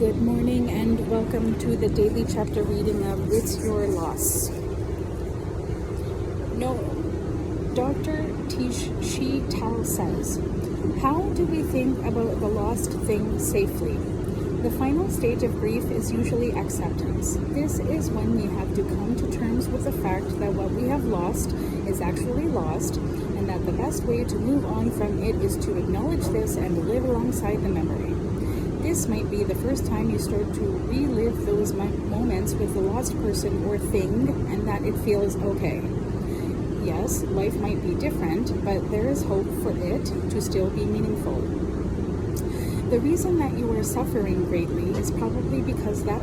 Good morning and welcome to the daily chapter reading of It's Your Loss. No, Dr. Shi Tao says, how do we think about the lost thing safely? The final stage of grief is usually acceptance. This is when we have to come to terms with the fact that what we have lost is actually lost, and that the best way to move on from it is to acknowledge this and live alongside the memory. This might be the first time you start to relive those moments with the lost person or thing, and that it feels okay. Yes, life might be different, but there is hope for it to still be meaningful. The reason that you are suffering greatly is probably because that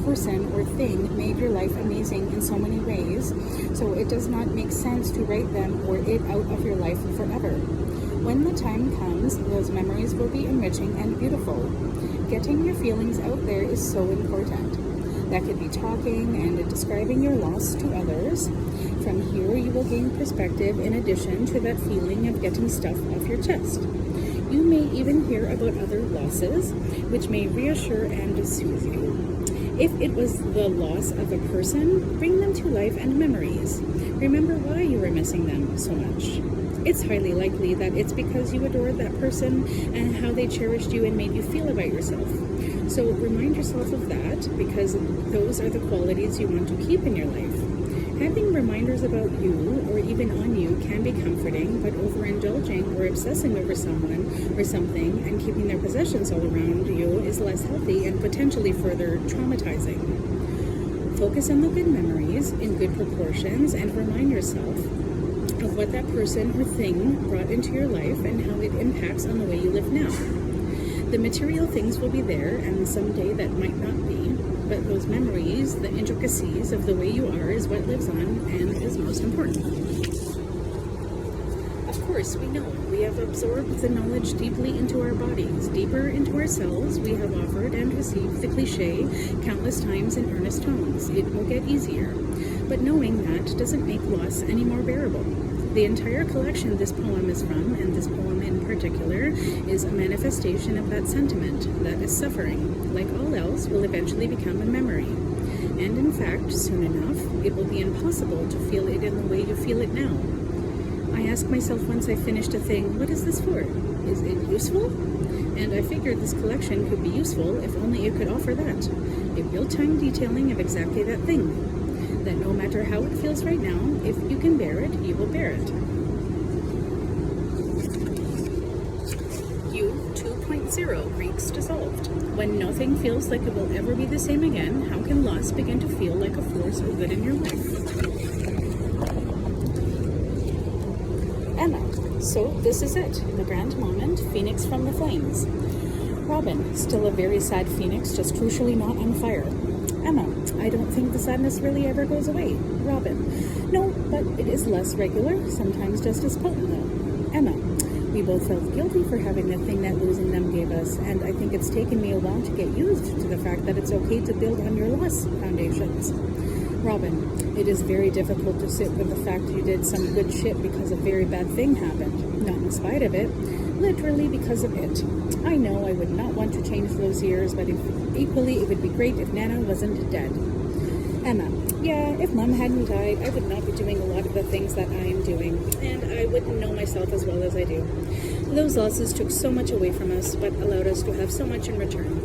person or thing made your life amazing in so many ways, so it does not make sense to write them or it out of your life forever. When the time comes, those memories will be enriching and beautiful. Getting your feelings out there is so important. That could be talking and describing your loss to others. From here, you will gain perspective in addition to that feeling of getting stuff off your chest. You may even hear about other losses, which may reassure and soothe you. If it was the loss of a person, bring them to life and memories. Remember why you were missing them so much. It's highly likely that it's because you adored that person and how they cherished you and made you feel about yourself. So remind yourself of that, because those are the qualities you want to keep in your life. Having reminders about you or even on you can be comforting, but overindulging or obsessing over someone or something and keeping their possessions all around you is less healthy and potentially further traumatizing. Focus on the good memories in good proportions and remind yourself of what that person or thing brought into your life and how it impacts on the way you live now. The material things will be there, and someday that might not be, but those memories, the intricacies of the way you are, is what lives on and is most important. Of course, we know we have absorbed the knowledge deeply into our bodies, deeper into ourselves. We have offered and received the cliche countless times in earnest tones. It will get easier. But knowing that doesn't make loss any more bearable. The entire collection this poem is from, and this poem in particular, is a manifestation of that sentiment, that is suffering, like all else, will eventually become a memory. And in fact, soon enough, it will be impossible to feel it in the way you feel it now. I asked myself once I finished a thing, what is this for? Is it useful? And I figured this collection could be useful if only it could offer that, a real-time detailing of exactly that thing. That no matter how it feels right now, if you can bear it, you will bear it. You 2.0 Greeks dissolved. When nothing feels like it will ever be the same again, how can loss begin to feel like a force or good in your life? Emma. So this is it, the grand moment, Phoenix from the flames. Robin, still a very sad Phoenix, just crucially not on fire. Emma, I don't think the sadness really ever goes away. Robin, no, but it is less regular, sometimes just as potent though. Emma, we both felt guilty for having the thing that losing them gave us, and I think it's taken me a while to get used to the fact that it's okay to build on your loss foundations. Robin, it is very difficult to sit with the fact you did some good shit because a very bad thing happened. Not in spite of it, literally because of it. I know I would not want to change those years, but equally it would be great if Nana wasn't dead. Emma, yeah, if Mom hadn't died, I would not be doing a lot of the things that I am doing, and I wouldn't know myself as well as I do. Those losses took so much away from us, but allowed us to have so much in return.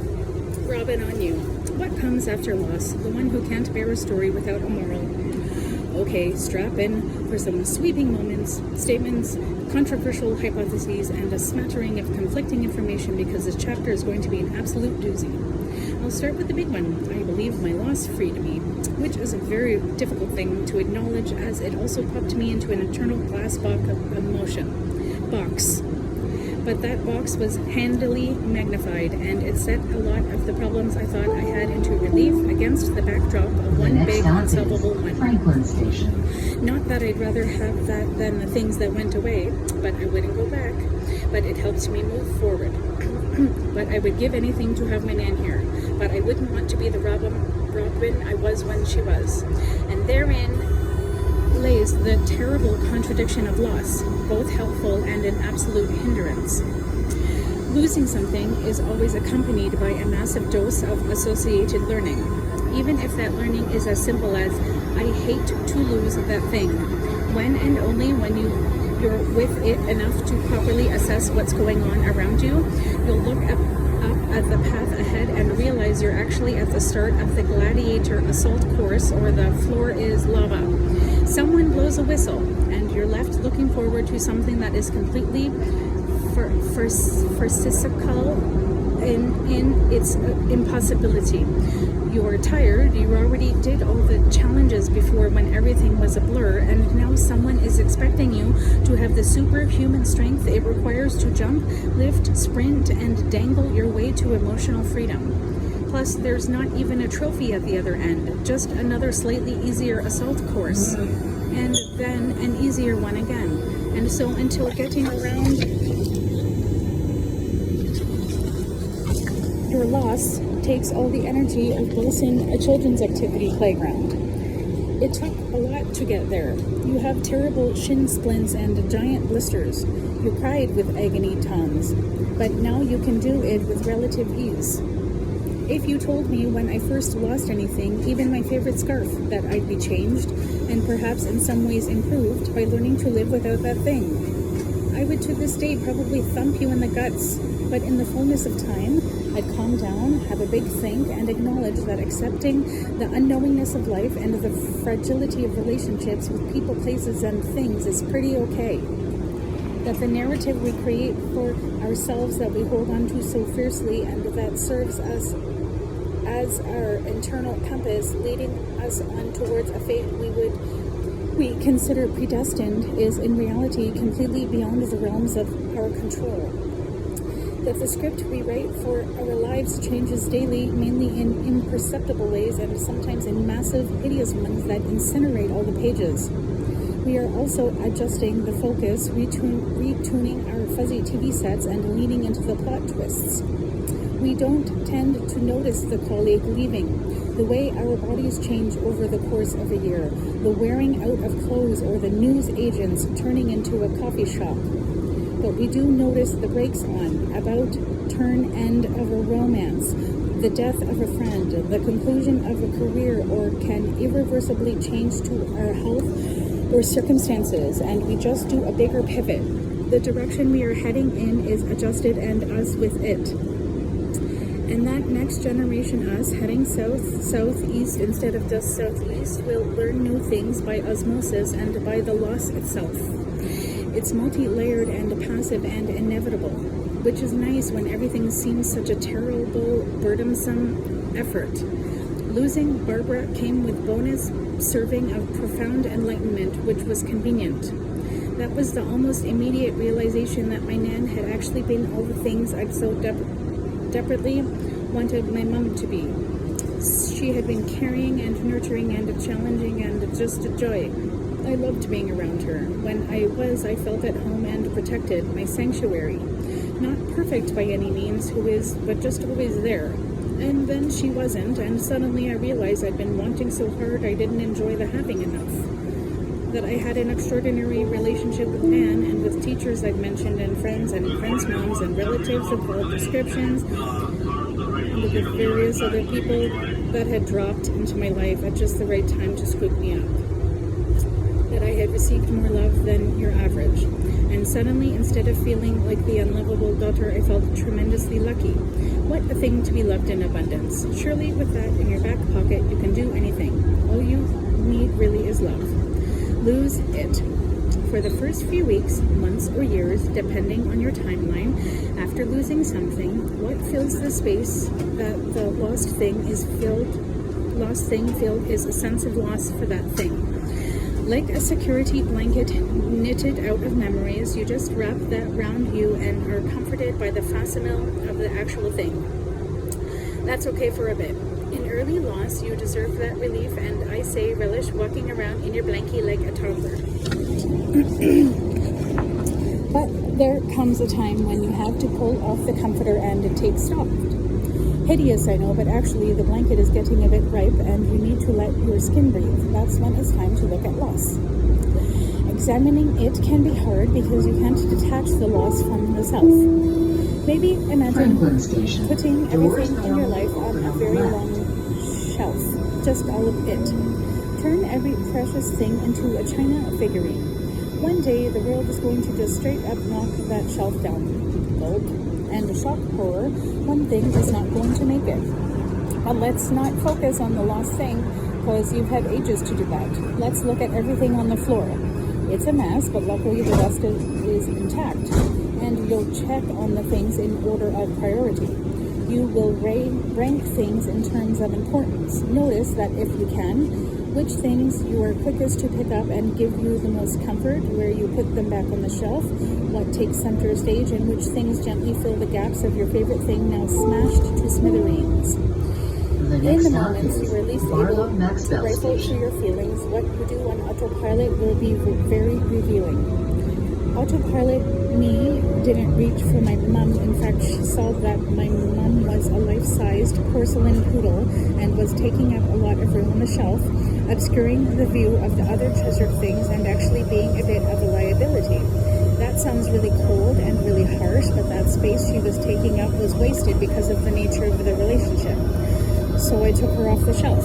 Robin, on you. What comes after loss? The one who can't bear a story without a moral. Okay, strap in for some sweeping moments, statements, controversial hypotheses, and a smattering of conflicting information, because this chapter is going to be an absolute doozy. I'll start with the big one. I believe my loss freed me, which is a very difficult thing to acknowledge, as it also popped me into an eternal glass box of emotion. Box. But that box was handily magnified, and it set a lot of the problems I thought I had into relief against the backdrop of one big unsolvable one. Franklin Station. Not that I'd rather have that than the things that went away, but I wouldn't go back. But it helped me move forward. But I would give anything to have my Nan here. But I wouldn't want to be the Robin I was when she was. And therein lays the terrible contradiction of loss, both helpful and an absolute hindrance. Losing something is always accompanied by a massive dose of associated learning, even if that learning is as simple as, I hate to lose that thing. When and only when you're with it enough to properly assess what's going on around you, you'll look up at the path ahead and realize you're actually at the start of the gladiator assault course, or the floor is lava. Someone blows a whistle and you're left looking forward to something that is completely physical in its impossibility. You are tired, you already did all the challenges before when everything was a blur, and now someone is expecting you to have the superhuman strength it requires to jump, lift, sprint, and dangle your way to emotional freedom. Plus, there's not even a trophy at the other end, just another slightly easier assault course, and then an easier one again. And so until getting around your loss takes all the energy of bossing a children's activity playground. It took a lot to get there. You have terrible shin splints and giant blisters. You cried with agony tons, but now you can do it with relative ease. If you told me when I first lost anything, even my favorite scarf, that I'd be changed, and perhaps in some ways improved by learning to live without that thing, I would to this day probably thump you in the guts, but in the fullness of time, I'd calm down, have a big think, and acknowledge that accepting the unknowingness of life and the fragility of relationships with people, places, and things is pretty okay. That the narrative we create for ourselves that we hold on to so fiercely and that serves us as our internal compass, leading us on towards a fate we consider predestined, is in reality completely beyond the realms of our control. That the script we write for our lives changes daily, mainly in imperceptible ways and sometimes in massive, hideous ones that incinerate all the pages. We are also adjusting the focus, retuning our fuzzy TV sets, and leaning into the plot twists. We don't tend to notice the colleague leaving, the way our bodies change over the course of a year, the wearing out of clothes, or the news agents turning into a coffee shop. But we do notice the brakes on, about turn end of a romance, the death of a friend, the conclusion of a career, or can irreversibly change to our health or circumstances, and we just do a bigger pivot. The direction we are heading in is adjusted, and us with it. And that next generation us, heading south, southeast instead of just southeast, will learn new things by osmosis and by the loss itself. It's multi-layered and passive and inevitable, which is nice when everything seems such a terrible, burdensome effort. Losing Barbara came with bonus serving of profound enlightenment, which was convenient. That was the almost immediate realization that my Nan had actually been all the things I'd so desperately wanted my mom to be. She had been caring and nurturing and challenging and just a joy. I loved being around her. When I felt at home and protected, my sanctuary. Not perfect by any means, but just always there. And then she wasn't, and suddenly I realized I'd been wanting so hard I didn't enjoy the having enough. That I had an extraordinary relationship with Nan and with teachers I'd mentioned, and friends moms and relatives of all descriptions, and with the various other people that had dropped into my life at just the right time to scoop me up. That I had received more love than your average. And suddenly, instead of feeling like the unlovable daughter, I felt tremendously lucky. What a thing to be loved in abundance. Surely with that in your back pocket, you can do anything. All you need really is love. Lose it. For the first few weeks, months, or years, depending on your timeline, after losing something, what fills the space that the lost thing filled is a sense of loss for that thing. Like a security blanket knitted out of memories, you just wrap that round you and are comforted by the facsimile of the actual thing. That's okay for a bit. In early loss, you deserve that relief, and I say relish walking around in your blankie like a toddler. But there comes a time when you have to pull off the comforter and take stock. Hideous, I know, but actually the blanket is getting a bit ripe and you need to let your skin breathe. That's when it's time to look at loss. Examining it can be hard because you can't detach the loss from the self. Maybe imagine Franklin Station. putting Doors everything in your normally life on open a on the very left. long shelf, just all of it. Turn every precious thing into a china figurine. One day, the world is going to just straight up knock that shelf down. Gulp. And shock horror, one thing is not going to make it. But let's not focus on the lost thing, because you've had ages to do that. Let's look at everything on the floor. It's a mess, but luckily the rest is intact. And you'll check on the things in order of priority. You will rank things in terms of importance. Notice that if you can, which things you are quickest to pick up and give you the most comfort, where you put them back on the shelf, what takes center stage, and which things gently fill the gaps of your favorite thing now smashed to smithereens. The In next the stop moments is you are least Barlow able to Maxwell rifle through Station. your feelings, what you do on autopilot will be very revealing. Autopilot me didn't reach for my mum. In fact, she saw that my mum was a life-sized porcelain poodle and was taking up a lot of room on the shelf, obscuring the view of the other treasured things and actually being a bit of a liability. That sounds really cold and really harsh, but that space she was taking up was wasted because of the nature of the relationship. So I took her off the shelf.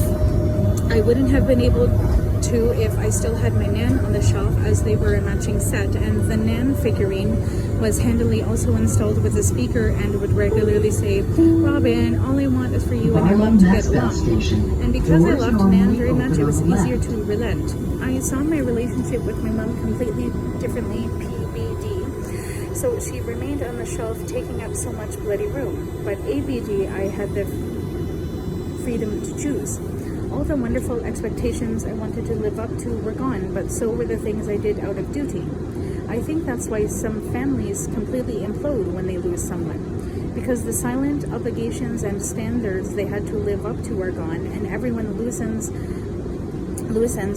I wouldn't have been able to if I still had my Nan on the shelf, as they were a matching set, and the Nan figurine was handily also installed with a speaker and would regularly say, "Robin, all I want is for you and your Barlow mom to get Maxwell along." Station. And because I Doors loved normally Nan very much, open it on was the easier left. to relent. I saw my relationship with my mom completely differently, PBD. So she remained on the shelf, taking up so much bloody room. But ABD, I had the freedom to choose. All the wonderful expectations I wanted to live up to were gone, but so were the things I did out of duty. I think that's why some families completely implode when they lose someone, because the silent obligations and standards they had to live up to are gone, and everyone loosens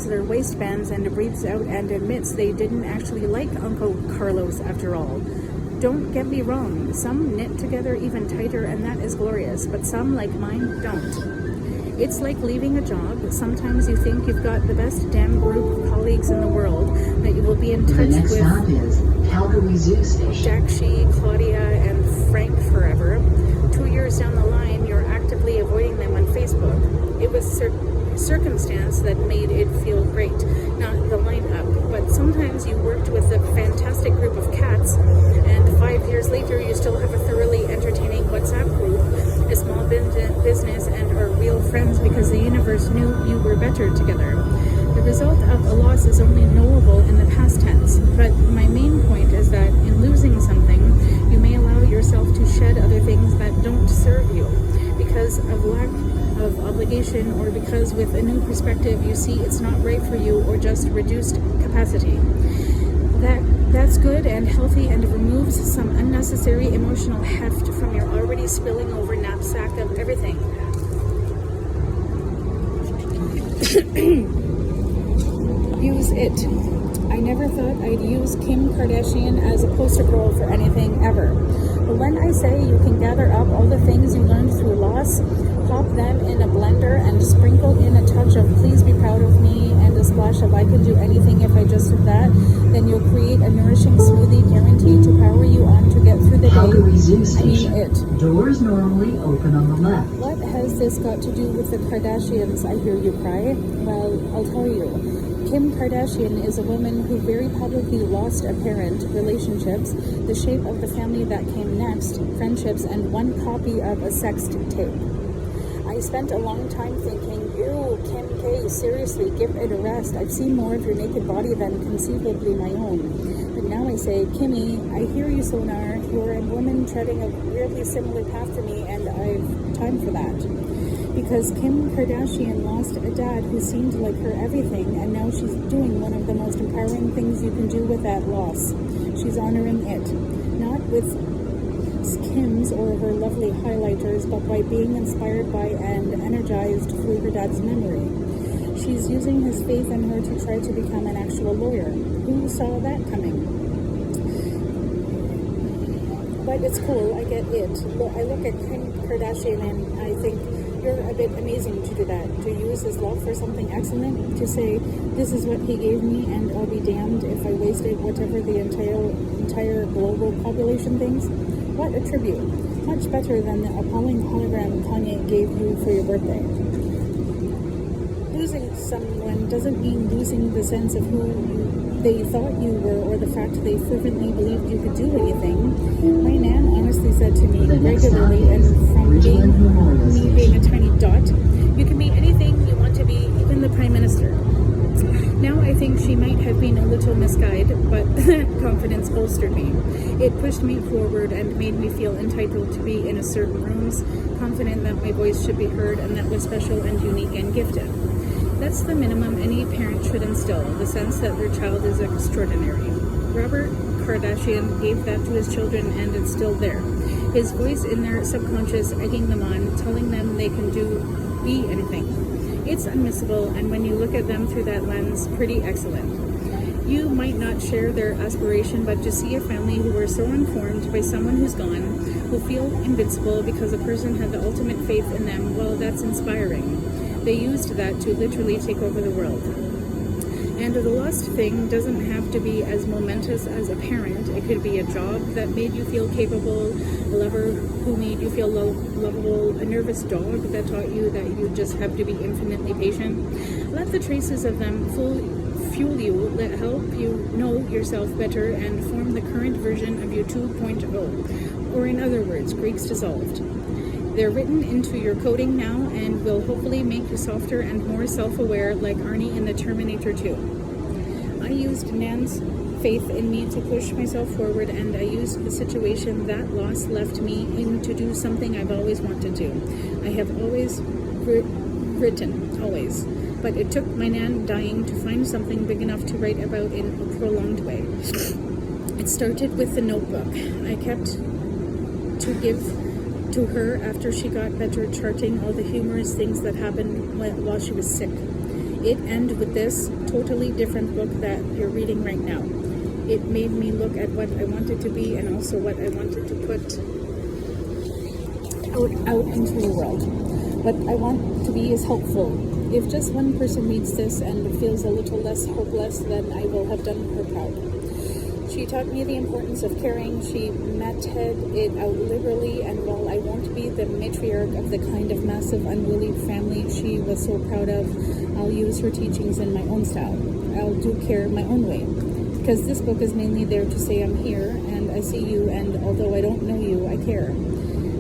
their waistbands and breathes out and admits they didn't actually like Uncle Carlos after all. Don't get me wrong, some knit together even tighter, and that is glorious, but some, like mine, don't. It's like leaving a job. Sometimes you think you've got the best damn group of colleagues in the world, that you will be in The touch next with stop is Calgary Zoo Station. Dakshi, Claudia, and Frank forever. 2 years down the line, you're actively avoiding them on Facebook. It was circumstance that made it feel great, not the lineup. But sometimes you worked with a fantastic group of cats, and 5 years later, you still have a thoroughly entertaining WhatsApp group, a small business, and are real friends because the universe knew you were better together. The result of a loss is only knowable in the past tense, but my main point is that in losing something, you may allow yourself to shed other things that don't serve you because of lack of obligation, or because with a new perspective you see it's not right for you, or just reduced capacity. That's good and healthy and removes some unnecessary emotional heft from your already spilling over knapsack of everything. Use it. I never thought I'd use Kim Kardashian as a poster girl for anything ever. But when I say you can gather up all the things you learned through loss, pop them in a blender and sprinkle in a touch of please be proud of me and a splash of I could do anything if I just did that, then you'll create a nourishing smoothie guaranteed to power you on to get through the Calgary Zoo day. Station. I mean it. Doors normally open on the left. What has this got to do with the Kardashians, I hear you cry? Well, I'll tell you. Kim Kardashian is a woman who very publicly lost a parent, relationships, the shape of the family that came next, friendships, and one copy of a sex tape. I spent a long time thinking, ew, Kim K, seriously, give it a rest. I've seen more of your naked body than conceivably my own. But now I say, Kimmy, I hear you, Sonar. You're a woman treading a weirdly similar path to me, and I've time for that. Because Kim Kardashian lost a dad who seemed like her everything, and now she's doing one of the most empowering things you can do with that loss. She's honoring it. Not with Kim's or her lovely highlighters, but by being inspired by and energized through her dad's memory. She's using his faith in her to try to become an actual lawyer. Who saw that coming? But it's cool, I get it. I look at Kim Kardashian and I think, you're a bit amazing to do that, to use his love for something excellent, to say, this is what he gave me and I'll be damned if I wasted whatever the entire global population thinks. What a tribute. Much better than the appalling hologram Kanye gave you for your birthday. Losing someone doesn't mean losing the sense of who they thought you were or the fact they fervently believed you could do anything. My nan honestly said to me regularly, and from being a tiny dot, you can be anything you want to be, even the Prime Minister. Now I think she might have been a little misguided, but confidence bolstered me. It pushed me forward and made me feel entitled to be in a certain rooms, confident that my voice should be heard and that was special and unique and gifted. That's the minimum any parent should instill, the sense that their child is extraordinary. Robert Kardashian gave that to his children, and it's still there. His voice in their subconscious, egging them on, telling them they can be anything. It's unmissable, and when you look at them through that lens, pretty excellent. You might not share their aspiration, but to see a family who were so informed by someone who's gone, who feel invincible because a person had the ultimate faith in them, well, that's inspiring. They used that to literally take over the world. And the lost thing doesn't have to be as momentous as a parent. It could be a job that made you feel capable, a lover who made you feel lovable, a nervous dog that taught you that you just have to be infinitely patient. Let the traces of them fuel you, help you know yourself better, and form the current version of you 2.0. Or in other words, Greeks dissolved. They're written into your coding now and will hopefully make you softer and more self-aware like Arnie in the Terminator 2. I used Nan's faith in me to push myself forward, and I used the situation that loss left me in to do something I've always wanted to. I have always written, always. But it took my Nan dying to find something big enough to write about in a prolonged way. It started with the notebook I kept to give to her after she got better, charting all the humorous things that happened while she was sick. It ended with this totally different book that you're reading right now. It made me look at what I wanted to be and also what I wanted to put out into the world. What I want to be is helpful. If just one person reads this and feels a little less hopeless, then I will have done her proud. She taught me the importance of caring. She meted it out liberally, and while I won't be the matriarch of the kind of massive, unruly family she was so proud of, I'll use her teachings in my own style. I'll do care my own way. Because this book is mainly there to say I'm here, and I see you, and although I don't know you, I care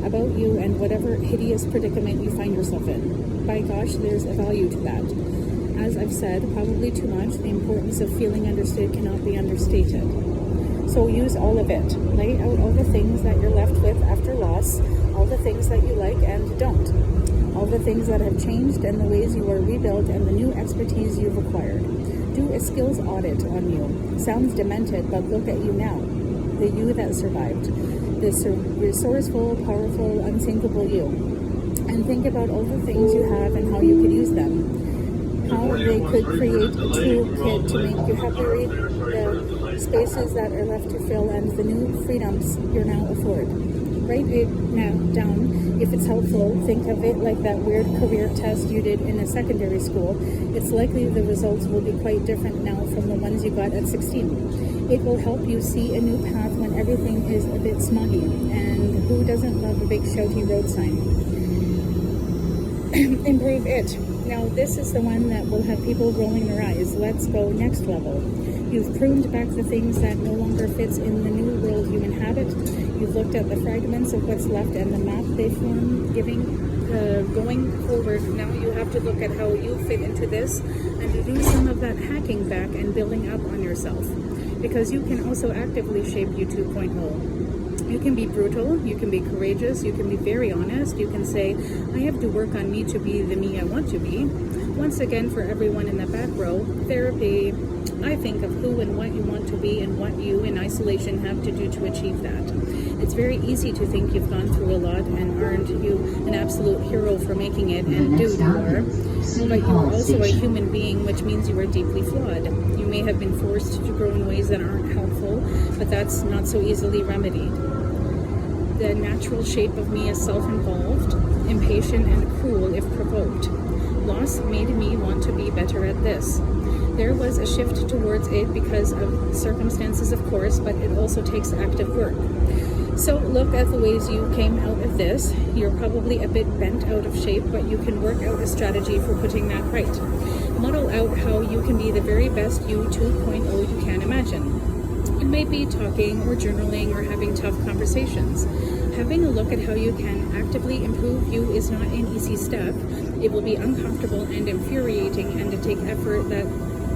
about you and whatever hideous predicament you find yourself in. By gosh, there's a value to that. As I've said, probably too much, the importance of feeling understood cannot be understated. So use all of it. Lay out all the things that you're left with after loss, all the things that you like and don't, all the things that have changed and the ways you are rebuilt and the new expertise you've acquired. Do a skills audit on you. Sounds demented, but look at you now. The you that survived. This resourceful, powerful, unsinkable you. And think about all the things you have and how you could use them. How they could create a toolkit to make you happier, the spaces that are left to fill, and the new freedoms you're now afford. Write it now down if it's helpful. Think of it like that weird career test you did in a secondary school. It's likely the results will be quite different now from the ones you got at 16. It will help you see a new path when everything is a bit smoggy. And who doesn't love a big shouty road sign? Improve it. Now this is the one that will have people rolling their eyes. Let's go next level. You've pruned back the things that no longer fits in the new world you inhabit. You've looked at the fragments of what's left and the map they form, going forward. Now you have to look at how you fit into this and to do some of that hacking back and building up on yourself. Because you can also actively shape you 2.0. You can be brutal, you can be courageous, you can be very honest, you can say, I have to work on me to be the me I want to be. Once again, for everyone in the back row, therapy, I think of who and what you want to be and what you in isolation have to do to achieve that. It's very easy to think you've gone through a lot and earned you an absolute hero for making it, and do you are, but you are also a human being, which means you are deeply flawed. You may have been forced to grow in ways that aren't helpful, but that's not so easily remedied. The natural shape of me is self-involved. impatient, and cruel if provoked. Loss made me want to be better at this. There was a shift towards it because of circumstances, of course, but it also takes active work. So look at the ways you came out of this. You're probably a bit bent out of shape, but you can work out a strategy for putting that right. Model out how you can be the very best you 2.0 you can imagine. It might be talking or journaling or having tough conversations. Having a look at how you can actively improve you is not an easy step. It will be uncomfortable and infuriating and to take effort,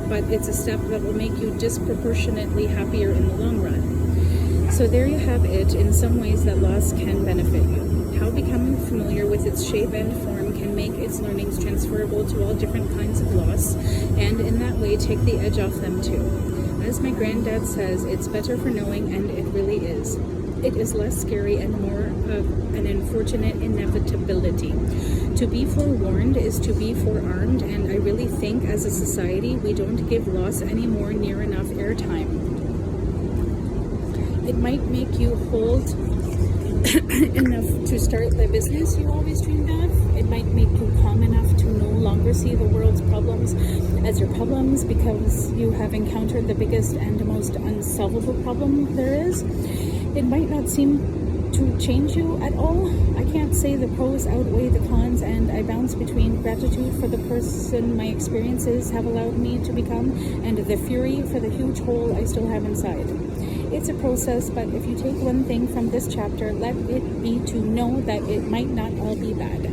but it's a step that will make you disproportionately happier in the long run. So there you have it, in some ways that loss can benefit you. How becoming familiar with its shape and form can make its learnings transferable to all different kinds of loss, and in that way take the edge off them too. As my granddad says, it's better for knowing, and it really is. It is less scary and more of an unfortunate inevitability. To be forewarned is to be forearmed, and I really think as a society we don't give loss anymore near enough airtime. It might make you hold enough to start the business you always dreamed of. It might make you calm enough to no longer see the world's problems as your problems because you have encountered the biggest and most unsolvable problem there is. It might not seem to change you at all. I can't say the pros outweigh the cons, and I bounce between gratitude for the person my experiences have allowed me to become and the fury for the huge hole I still have inside. It's a process, but if you take one thing from this chapter, let it be to know that it might not all be bad.